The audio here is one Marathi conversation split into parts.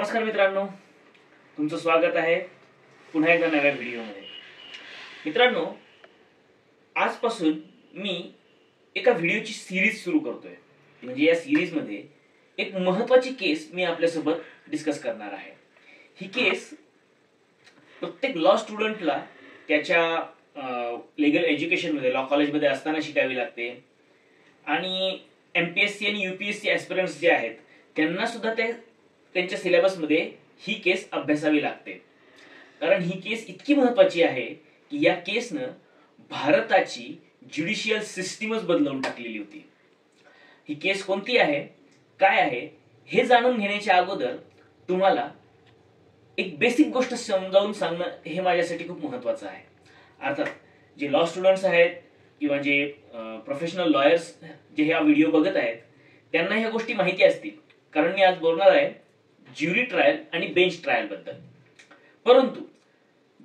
नमस्कार मित्रांनो, तुमचं स्वागत आहे पुन्हा एकदा नव्या व्हिडिओमध्ये। मित्रांनो, आजपासून मी एका व्हिडिओची सिरीज सुरू करतोय। म्हणजे या सिरीज मध्ये एक महत्त्वाची केस मी आपल्यासोबत डिस्कस करणार आहे। ही केस प्रत्येक लॉ स्टुडंटला त्याच्या लीगल एज्युकेशन मध्ये, लॉ कॉलेजमध्ये असताना शिकावी लागते आणि एमपीएससी आणि यूपीएससी ॲस्पिरंट्स जे आहेत त्यांना सुद्धा त्यांच्या सिलेबस मध्ये ही केस अभ्यासावी लागते। कारण ही केस इतकी महत्त्वाची आहे की या केसनं भारताची ज्युडिशियल सिस्टीमच बदलवून टाकलेली होती। ही केस कोणती आहे, काय आहे हे जाणून घेण्याच्या अगोदर तुम्हाला एक बेसिक गोष्ट समजावून सांगणं हे माझ्यासाठी खूप महत्त्वाचं आहे। अर्थात जे लॉ स्टुडंट्स आहेत किंवा जे प्रोफेशनल लॉयर्स जे हा व्हिडिओ बघत आहेत त्यांना ह्या गोष्टी माहिती असतील, कारण मी आज बोलणार आहे ज्युरी ट्रायल आणि बेंच ट्रायल बद्दल। परंतु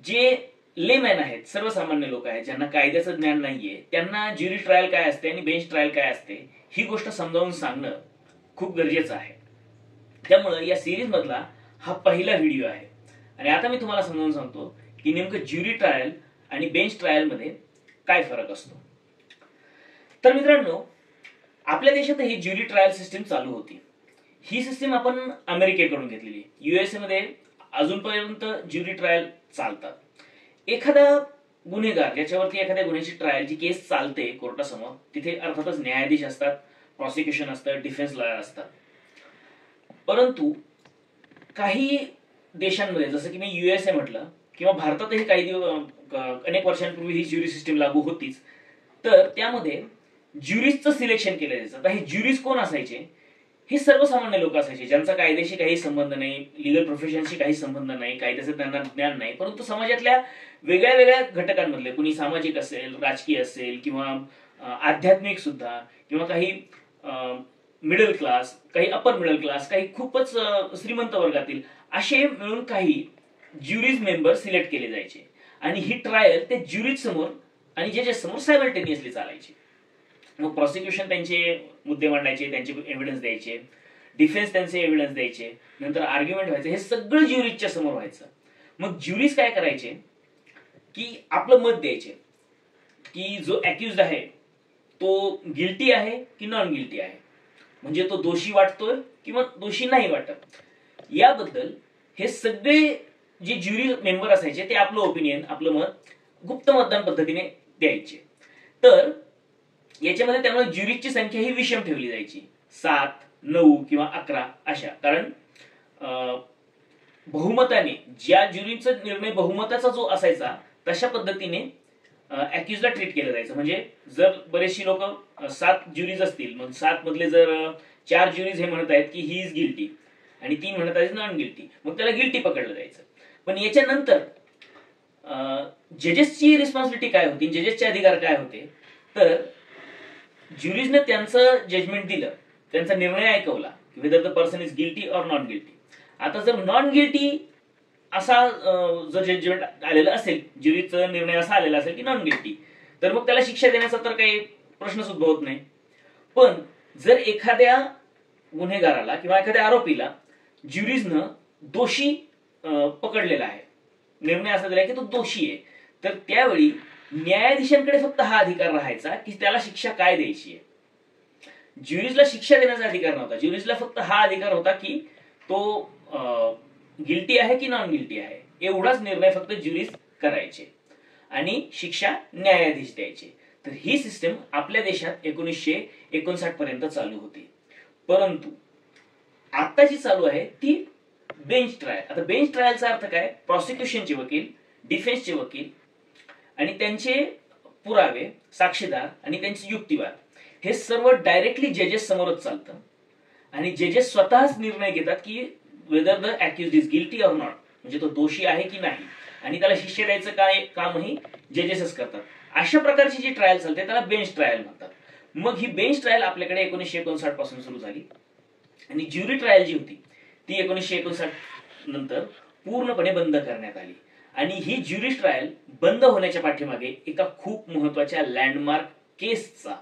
जे लेमॅन आहेत, सर्वसामान्य लोक आहेत ज्यांना कायद्याचं ज्ञान नाहीये, त्यांना ज्युरी ट्रायल काय असते आणि बेंच ट्रायल काय असते ही गोष्ट समजावून सांगणं खूप गरजेचं आहे। त्यामुळे या सिरीज मधला हा पहिला व्हिडिओ आहे आणि आता मी तुम्हाला समजावून सांगतो की नेमकं ज्युरी ट्रायल आणि बेंच ट्रायल मध्ये काय फरक असतो। तर मित्रांनो, आपल्या देशात ही ज्युरी ट्रायल सिस्टीम चालू होती। ही सिस्टीम आपण अमेरिकेकडून घेतलेली। युएसए मध्ये अजूनपर्यंत ज्युरी ट्रायल चालतात। एखादा गुन्हेगार ज्याच्यावरती एखाद्या गुन्ह्याची ट्रायल, जी केस चालते कोर्टासमोर, तिथे अर्थातच न्यायाधीश असतात, प्रॉसिक्युशन असतं, डिफेन्स लॉयर असतात। परंतु काही देशांमध्ये, जसं की मी युएसए म्हटलं किंवा भारतातही अनेक वर्षांपूर्वी ही ज्युरी सिस्टीम लागू होतीच, तर त्यामध्ये ज्युरीजचं सिलेक्शन केलं जायचं। आता हे ज्युरीज कोण असायचे? हे सर्वसामान्य लोक असायचे ज्यांचा कायद्याशी काही संबंध नाही, लीगल प्रोफेशनशी काही संबंध नाही, कायद्याचं त्यांना ज्ञान नाही, परंतु समाजातल्या वेगळ्या वेगळ्या घटकांमधले, कुणी सामाजिक असेल, राजकीय असेल किंवा आध्यात्मिक सुद्धा, किंवा काही मिडल क्लास, काही अपर मिडल क्लास, काही खूपच श्रीमंत वर्गातील, असे मिळून काही ज्युरीज मेंबर सिलेक्ट केले जायचे आणि ही ट्रायल ते ज्युरीज समोर आणि जजेस समोर सायमल्टेनियसली चालायची। मग प्रॉसिक्युशन त्यांचे मुद्दे मांडायचे, त्यांचे एव्हिडन्स द्यायचे, डिफेन्स त्यांचे एव्हिडन्स द्यायचे, नंतर आर्ग्युमेंट व्हायचं, हे सगळं ज्युरीजच्या समोर व्हायचं। मग ज्युरीज काय करायचे की आपलं मत द्यायचे की जो अॅक्युज्ड आहे तो गिल्टी आहे की नॉन गिल्टी आहे, म्हणजे तो दोषी वाटतोय किंवा दोषी नाही वाटत, याबद्दल हे सगळे जे ज्युरी मेंबर असायचे ते आपलं ओपिनियन, आपलं मत गुप्त मतदान पद्धतीने द्यायचे। तर याच्यामध्ये त्यामुळे ज्युरीची संख्या ही विषम ठेवली जायची, 7, 9 किंवा 11 अशा। कारण बहुमताने, ज्या ज्युरीचा निर्णय बहुमताचा जो असायचा तशा पद्धतीने अॅक्युजला ट्रीट केलं जायचं। म्हणजे जर बरेचशी लोक 7 ज्युरीज असतील, मग 7 मधले जर 4 ज्युरीज हे म्हणत आहेत की ही इज गिल्टी आणि 3 म्हणत आहेत नॉन गिल्टी, मग त्याला गिल्टी पकडलं जायचं। पण याच्यानंतर जजेसची रिस्पॉन्सिबिलिटी काय होती, जजेसचे अधिकार काय होते, तर ज्युरीजने त्यांचं जजमेंट दिलं, त्यांचा निर्णय ऐकवला की whether the person is guilty or non guilty. आता जर नॉन गिल्टी असा जर जजमेंट आलेला असेल, ज्युरीचा निर्णय असा आलेला असेल की नॉन गिल्टी, तर मग त्याला शिक्षा देण्याचा तर काही प्रश्नच उद्भवत नाही। पण जर एखाद्या गुन्हेगाराला किंवा एखाद्या आरोपीला ज्युरीजनं दोषी पकडलेला आहे, निर्णय असा दिला की तो दोषी आहे, तर त्यावेळी न्यायाधीशांकडे फक्त हा अधिकार राहायचा की त्याला शिक्षा काय द्यायची आहे। ज्युरीजला शिक्षा देण्याचा अधिकार नव्हता, ज्युरीजला फक्त हा अधिकार होता की तो गिल्टी आहे की नॉन गिल्टी आहे, एवढाच निर्णय फक्त ज्युरीज करायचे आणि शिक्षा न्यायाधीश द्यायचे। तर ही सिस्टम आपल्या देशात 1959 पर्यंत चालू होती। परंतु आता जी चालू आहे ती बेंच ट्रायल। आता बेंच ट्रायलचा अर्थ काय? प्रॉसिक्युशनचे वकील, डिफेन्सचे वकील आणि त्यांचे पुरावे, साक्षीदार आणि त्यांचे युक्तिवाद हे सर्व डायरेक्टली जजेस समोरच चालतं आणि जजेस स्वतःच निर्णय घेतात की whether the accused is guilty or not, म्हणजे तो दोषी आहे की नाही, आणि त्याला शिक्षा द्यायचं काय कामही जजेसच करतात। अशा प्रकारची जी ट्रायल चालते त्याला बेंच ट्रायल म्हणतात। मग ही बेंच ट्रायल आपल्याकडे 1959 पासून सुरू झाली आणि ज्युरी ट्रायल जी होती ती 1959 नंतर पूर्णपणे बंद करण्यात आली। आणि ही ज्युरी ट्रायल बंद होण्याच्या पाठीमागे एका खूप महत्त्वाच्या लँडमार्क केसचा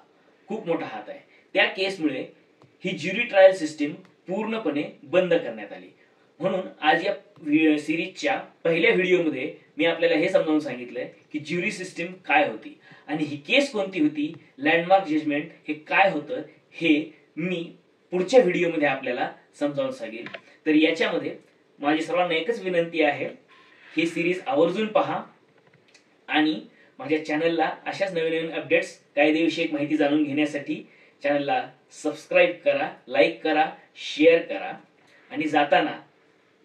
खूप मोठा हात आहे। त्या केसमुळे ही ज्युरी ट्रायल सिस्टीम पूर्णपणे बंद करण्यात आली। म्हणून आज या सिरीजच्या पहिल्या व्हिडिओमध्ये मी आपल्याला हे समजावून सांगितलंय की ज्युरी सिस्टीम काय होती आणि ही केस कोणती होती, लँडमार्क जजमेंट हे काय होतं हे मी पुढच्या व्हिडिओमध्ये आपल्याला समजावून सांगेन. तर याच्यामध्ये माझी सर्वांना एकच विनंती आहे, ही सिरीज आवर्जून पहा आणि माझ्या चॅनलला अशाच नवीन नवीन अपडेट्स, कायदेविषयक माहिती जाणून घेण्यासाठी चॅनलला सबस्क्राईब करा, लाईक करा, शेअर करा आणि जाताना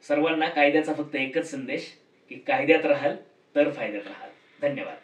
सर्वांना कायद्याचा फक्त एकच संदेश की कायद्यात राहाल तर फायद्यात राहाल. धन्यवाद.